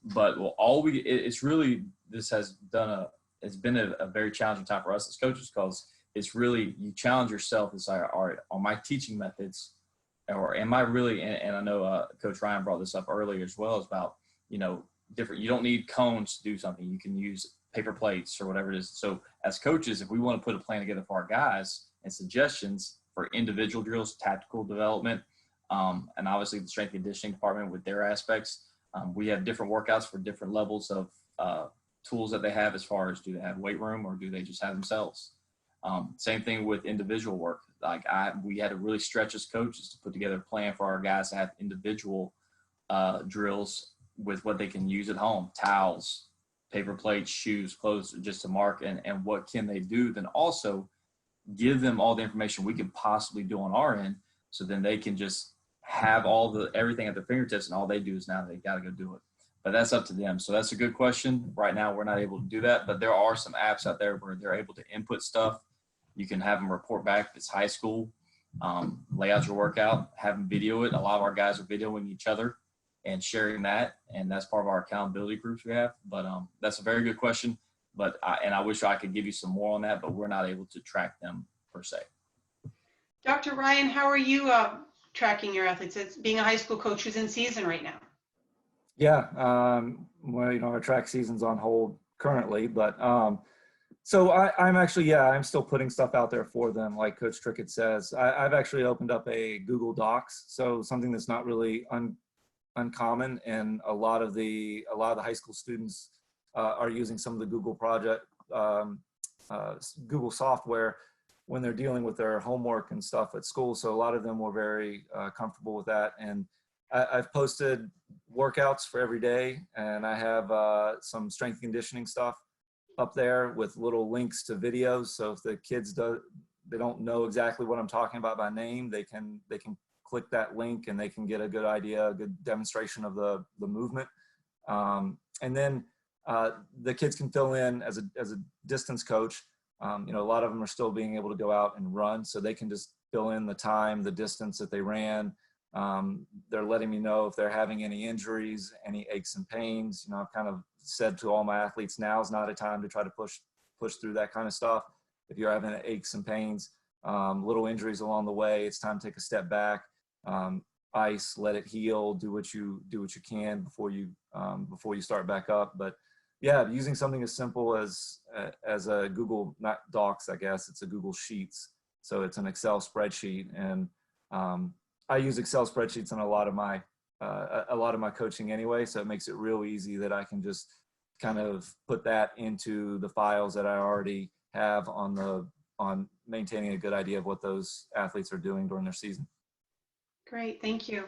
B: But it's really, it's been a very challenging time for us as coaches, because it's really, you challenge yourself. It's like, all right, on my teaching methods, or am I really, and I know Coach Ryan brought this up earlier as well, is about, different, you don't need cones to do something. You can use paper plates or whatever it is. So as coaches, if we want to put a plan together for our guys and suggestions for individual drills, tactical development, and obviously the strength and conditioning department with their aspects, we have different workouts for different levels of tools that they have, as far as, do they have weight room or do they just have themselves? Same thing with individual work. Like we had to really stretch as coaches to put together a plan for our guys to have individual drills with what they can use at home: towels, paper plates, shoes, clothes, just to mark, and what can they do. Then also give them all the information we can possibly do on our end, so then they can just have everything at their fingertips, and all they do is now they got to go do it. But that's up to them. So that's a good question. Right now, we're not able to do that, but there are some apps out there where they're able to input stuff. You can have them report back if it's high school, lay out your workout, have them video it. A lot of our guys are videoing each other and sharing that, and that's part of our accountability groups we have. But that's a very good question. But I wish I could give you some more on that, but we're not able to track them per se.
A: Dr. Ryan, how are you tracking your athletes? It's being a high school coach who's in season right now.
E: Yeah, well, our track season's on hold currently, but so I'm still putting stuff out there for them, like Coach Trickett says. I've actually opened up a Google Docs, so something that's not really uncommon, and a lot of the high school students are using some of the Google Google software when they're dealing with their homework and stuff at school. So a lot of them were very comfortable with that, and I've posted workouts for every day, and I have some strength conditioning stuff up there with little links to videos. So if the kids they don't know exactly what I'm talking about by name, they can click that link and they can get a good idea, a good demonstration of the movement. And then the kids can fill in as a distance coach. A lot of them are still being able to go out and run, so they can just fill in the time, the distance that they ran. They're letting me know if they're having any injuries, any aches and pains. I've kind of said to all my athletes, now is not a time to try to push through that kind of stuff. If you're having aches and pains, little injuries along the way, it's time to take a step back, ice, let it heal, do what you can before you start back up. But yeah, using something as simple as a Google, not Docs, I guess it's a Google Sheets. So it's an Excel spreadsheet, and I use Excel spreadsheets in a lot of my coaching anyway, so it makes it real easy that I can just kind of put that into the files that I already have on maintaining a good idea of what those athletes are doing during their season.
A: Great, thank you.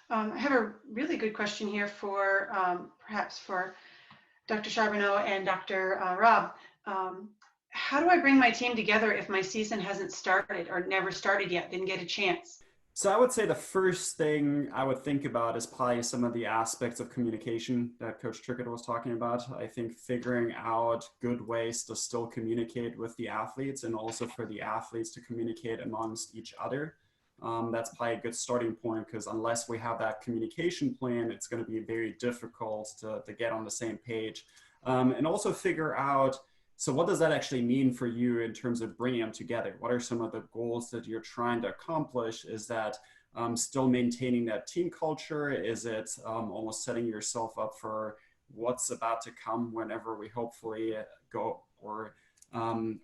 A: I have a really good question here for perhaps for Dr. Charbonneau and Dr. Rob. How do I bring my team together if my season hasn't started or never started yet, didn't get a chance?
D: So I would say the first thing I would think about is probably some of the aspects of communication that Coach Trickett was talking about. I think figuring out good ways to still communicate with the athletes, and also for the athletes to communicate amongst each other. That's probably a good starting point, because unless we have that communication plan, it's going to be very difficult to get on the same page. And also figure out, so what does that actually mean for you in terms of bringing them together? What are some of the goals that you're trying to accomplish? Is that still maintaining that team culture? Is it almost setting yourself up for what's about to come whenever we hopefully go or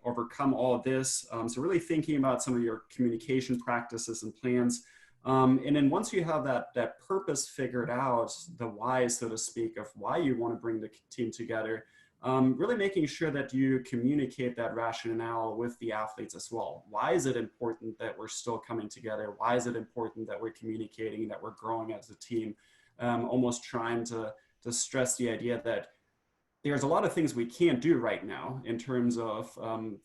D: overcome all of this? So really thinking about some of your communication practices and plans. And then once you have that purpose figured out, the why, so to speak, of why you want to bring the team together, really making sure that you communicate that rationale with the athletes as well. Why is it important that we're still coming together? Why is it important that we're communicating, that we're growing as a team? Almost trying to stress the idea that there's a lot of things we can't do right now in terms of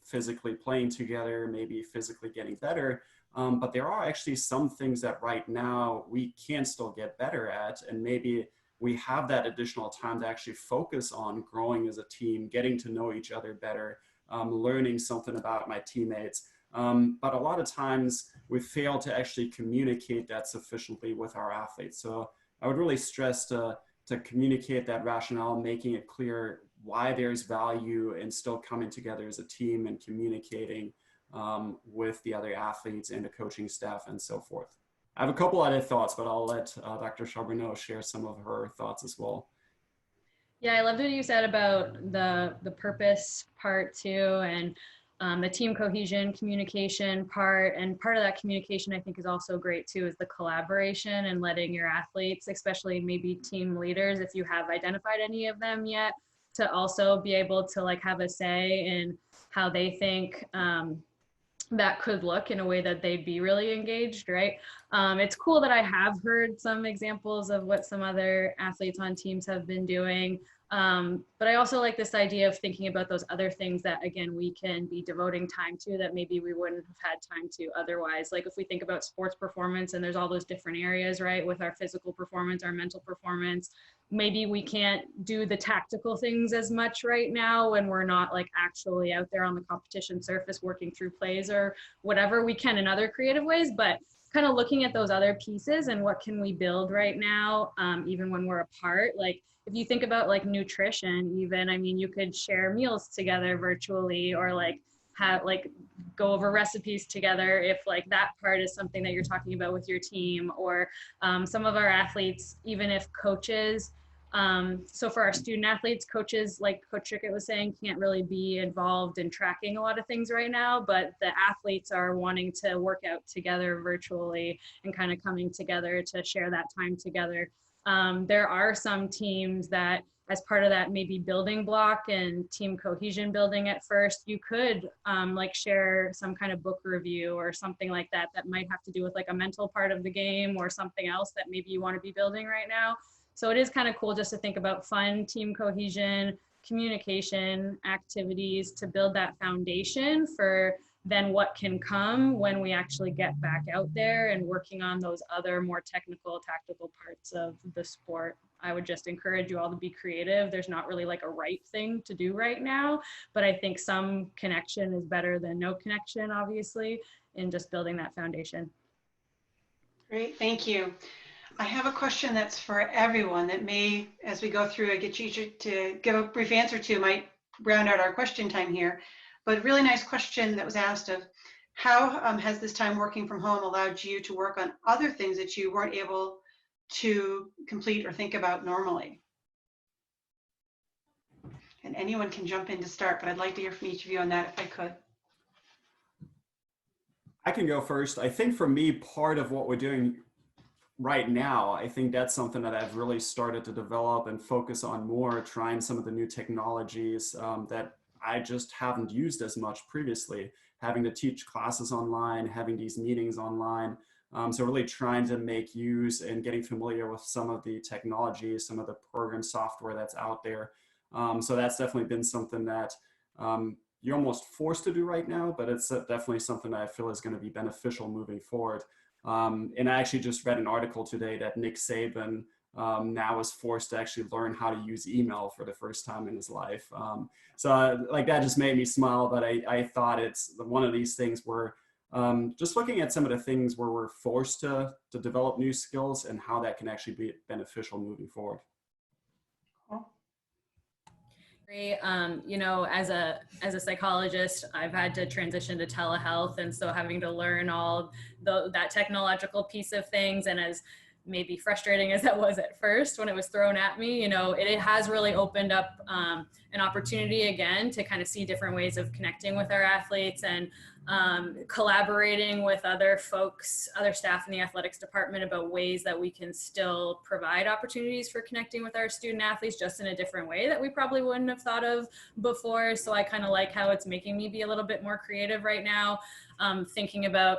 D: physically playing together, maybe physically getting better. But there are actually some things that right now we can still get better at, and maybe we have that additional time to actually focus on growing as a team, getting to know each other better, learning something about my teammates. But a lot of times we fail to actually communicate that sufficiently with our athletes. So I would really stress to communicate that rationale, making it clear why there's value in still coming together as a team and communicating with the other athletes and the coaching staff and so forth. I have a couple other thoughts, but I'll let Dr. Charbonneau share some of her thoughts as well.
C: Yeah, I loved what you said about the purpose part too, and the team cohesion, communication part. And part of that communication I think is also great too, is the collaboration and letting your athletes, especially maybe team leaders, if you have identified any of them yet, to also be able to like have a say in how they think that could look in a way that they'd be really engaged, right? It's cool that I have heard some examples of what some other athletes on teams have been doing. But I also like this idea of thinking about those other things that, again, we can be devoting time to that maybe we wouldn't have had time to otherwise. Like if we think about sports performance, and there's all those different areas, right? With our physical performance, our mental performance, maybe we can't do the tactical things as much right now when we're not like actually out there on the competition surface working through plays or whatever. We can in other creative ways, but kind of looking at those other pieces and what can we build right now, even when we're apart. Like if you think about like nutrition, even, I mean, you could share meals together virtually, or like have like go over recipes together if like that part is something that you're talking about with your team. Or some of our athletes, even if coaches, so for our student athletes, coaches, like Coach Trickett was saying, can't really be involved in tracking a lot of things right now, but the athletes are wanting to work out together virtually and kind of coming together to share that time together. There are some teams that, as part of that maybe building block and team cohesion building at first, you could like share some kind of book review or something like that that might have to do with like a mental part of the game or something else that maybe you want to be building right now. So it is kind of cool just to think about fun team cohesion, communication activities to build that foundation for then what can come when we actually get back out there and working on those other more technical, tactical parts of the sport. I would just encourage you all to be creative. There's not really like a right thing to do right now, but I think some connection is better than no connection, obviously, in just building that foundation.
A: Great, thank you. I have a question that's for everyone that may, as we go through, I get you to give a brief answer to, might round out our question time here. But really nice question that was asked of how has this time working from home allowed you to work on other things that you weren't able to complete or think about normally? And anyone can jump in to start, but I'd like to hear from each of you on that if I could.
D: I can go first. I think for me, part of what we're doing right now, I think that's something that I've really started to develop and focus on more, trying some of the new technologies that I just haven't used as much previously, having to teach classes online, having these meetings online. So really trying to make use and getting familiar with some of the technologies, some of the program software that's out there. So that's definitely been something that you're almost forced to do right now, but it's definitely something that I feel is going to be beneficial moving forward. And I actually just read an article today that Nick Saban now is forced to actually learn how to use email for the first time in his life. So like that just made me smile, but I thought it's one of these things where just looking at some of the things where we're forced to develop new skills and how that can actually be beneficial moving forward.
C: You know, as a psychologist, I've had to transition to telehealth, and so having to learn all that technological piece of things, and as maybe frustrating as that was at first when it was thrown at me, you know, it has really opened up an opportunity again to kind of see different ways of connecting with our athletes and collaborating with other folks, other staff in the athletics department about ways that we can still provide opportunities for connecting with our student athletes just in a different way that we probably wouldn't have thought of before. So I kind of like how it's making me be a little bit more creative right now, thinking about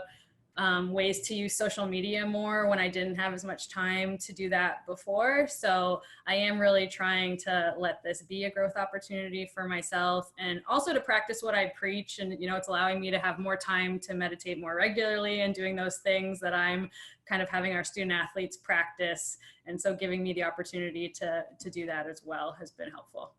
C: ways to use social media more when I didn't have as much time to do that before. So I am really trying to let this be a growth opportunity for myself, and also to practice what I preach. And, you know, it's allowing me to have more time to meditate more regularly and doing those things that I'm kind of having our student athletes practice. And so giving me the opportunity to do that as well has been helpful.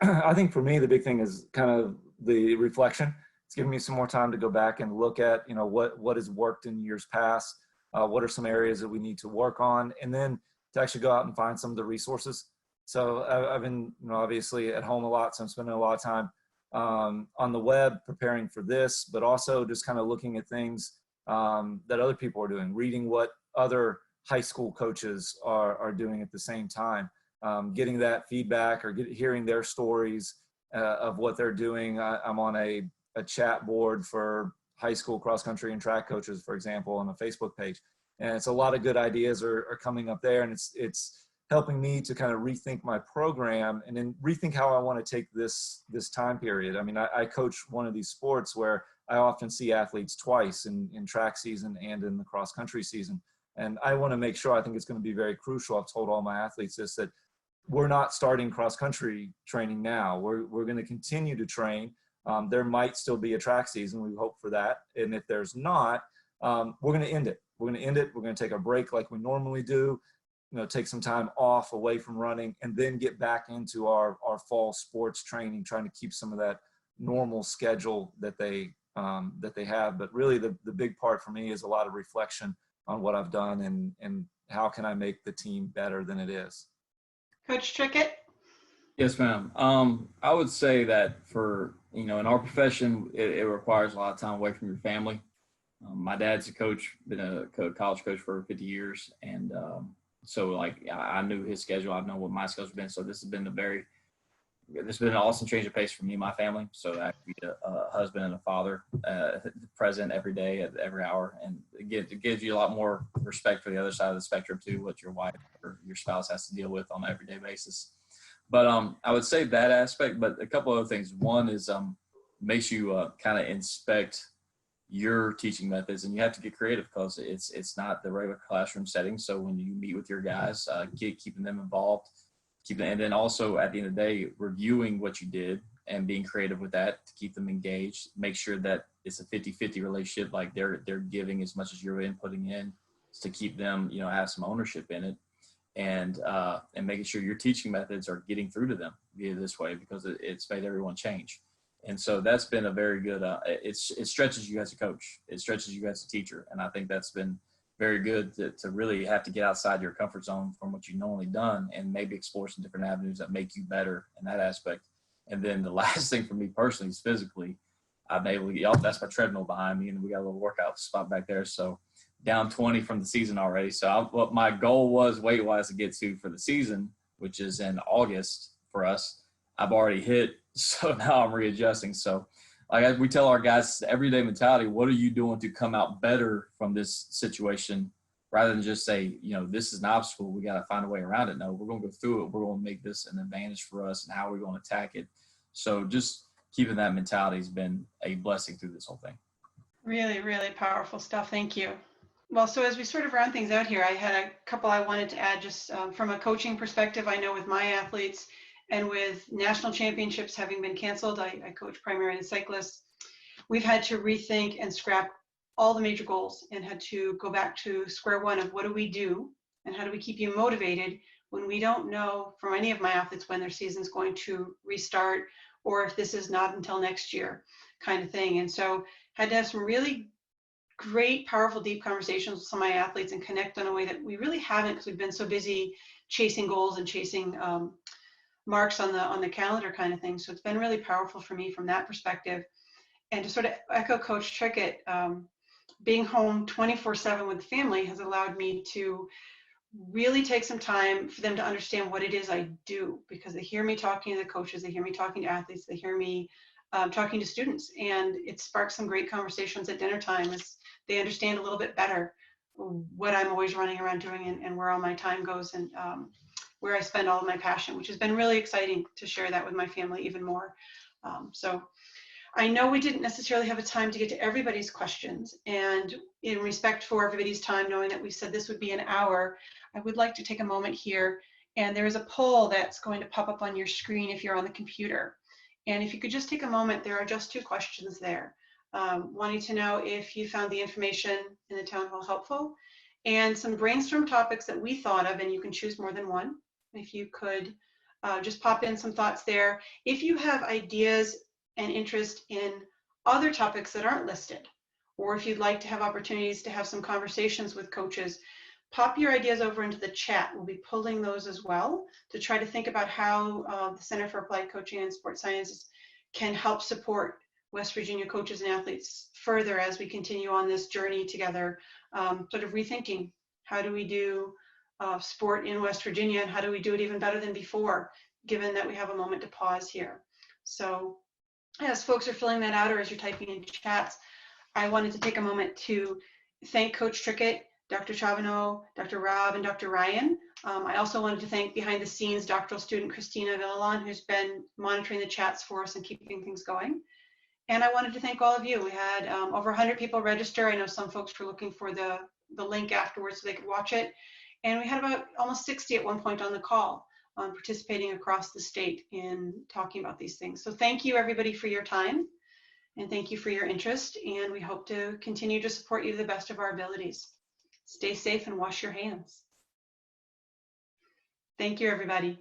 E: I think for me, the big thing is kind of the reflection. It's giving me some more time to go back and look at, you know, what has worked in years past, what are some areas that we need to work on, and then to actually go out and find some of the resources. So I've been, you know, obviously at home a lot, so I'm spending a lot of time on the web preparing for this, but also just kind of looking at things that other people are doing, reading what other high school coaches are doing at the same time, getting that feedback or hearing their stories of what they're doing. I'm on a chat board for high school cross country and track coaches, for example, on a Facebook page. And it's a lot of good ideas are coming up there, and it's helping me to kind of rethink my program and then rethink how I want to take this time period. I mean, I coach one of these sports where I often see athletes twice in track season and in the cross country season. And I want to make sure, I think it's going to be very crucial. I've told all my athletes this, that we're not starting cross country training now. We're going to continue to train. There might still be a track season. We hope for that. And if there's not, we're going to end it. We're going to end it. We're going to take a break like we normally do, you know, take some time off away from running, and then get back into our fall sports training, trying to keep some of that normal schedule that they have. But really the big part for me is a lot of reflection on what I've done and how can I make the team better than it is.
A: Coach Trickett?
B: Yes, ma'am. I would say that for, you know, in our profession, it requires a lot of time away from your family. My dad's a coach, been a college coach for 50 years. And so like I knew his schedule. I've known what my schedule's been. So this has been this has been an awesome change of pace for me and my family. So I could be a husband and a father, present every day at every hour. And it gives you a lot more respect for the other side of the spectrum too, what your wife or your spouse has to deal with on an everyday basis. But I would say that aspect, but a couple other things. One is makes you kind of inspect your teaching methods, and you have to get creative because it's not the regular classroom setting. So when you meet with your guys, keeping them involved, and then also at the end of the day, reviewing what you did and being creative with that to keep them engaged. Make sure that it's a 50-50 relationship, like they're giving as much as you're inputting in to keep them, you know, have some ownership in it. And making sure your teaching methods are getting through to them via this way, because it's made everyone change. And so that's been a very good, it stretches you as a coach. It stretches you as a teacher. And I think that's been very good to really have to get outside your comfort zone from what you've normally done and maybe explore some different avenues that make you better in that aspect. And then the last thing for me personally is physically, I've been able to, that's my treadmill behind me, and we got a little workout spot back there. So down 20 from the season already. So what my goal was weight-wise to get to for the season, which is in August for us, I've already hit. So now I'm readjusting. So like we tell our guys, everyday mentality, what are you doing to come out better from this situation, rather than just say, you know, this is an obstacle, we got to find a way around it. No, we're going to go through it. We're going to make this an advantage for us and how we're going to attack it. So just keeping that mentality has been a blessing through this whole thing.
A: Really, really powerful stuff. Thank you. Well, so as we sort of round things out here, I had a couple I wanted to add just from a coaching perspective. I know with my athletes and with national championships having been canceled, I coach primarily cyclists. We've had to rethink and scrap all the major goals and had to go back to square one of what do we do and how do we keep you motivated when we don't know from any of my athletes when their season's going to restart, or if this is not until next year kind of thing. And so had to have some really great, powerful, deep conversations with some of my athletes and connect in a way that we really haven't, because we've been so busy chasing goals and chasing marks on the calendar kind of thing. So it's been really powerful for me from that perspective. And to sort of echo Coach Trickett, being home 24/7 with the family has allowed me to really take some time for them to understand what it is I do, because they hear me talking to the coaches, they hear me talking to athletes, they hear me talking to students, and it sparks some great conversations at dinner time as they understand a little bit better what I'm always running around doing and where all my time goes and where I spend all of my passion, which has been really exciting to share that with my family even more. So I know we didn't necessarily have a time to get to everybody's questions, and in respect for everybody's time, knowing that we said this would be an hour, I would like to take a moment here, and there is a poll that's going to pop up on your screen if you're on the computer. And if you could just take a moment, there are just 2 questions there. Wanting to know if you found the information in the town hall helpful, and some brainstorm topics that we thought of, and you can choose more than one. If you could just pop in some thoughts there. If you have ideas and interest in other topics that aren't listed, or if you'd like to have opportunities to have some conversations with coaches, pop your ideas over into the chat. We'll be pulling those as well to try to think about how the Center for Applied Coaching and Sports Sciences can help support West Virginia coaches and athletes further as we continue on this journey together, sort of rethinking how do we do sport in West Virginia, and how do we do it even better than before, given that we have a moment to pause here. So as folks are filling that out, or as you're typing in chats, I wanted to take a moment to thank Coach Trickett, Dr. Chavano, Dr. Rob, and Dr. Ryan. I also wanted to thank behind the scenes doctoral student Christina Villalon, who's been monitoring the chats for us and keeping things going. And I wanted to thank all of you. We had over 100 people register. I know some folks were looking for the link afterwards so they could watch it. And we had about almost 60 at one point on the call, participating across the state in talking about these things. So thank you everybody for your time, and thank you for your interest. And we hope to continue to support you to the best of our abilities. Stay safe and wash your hands. Thank you, everybody.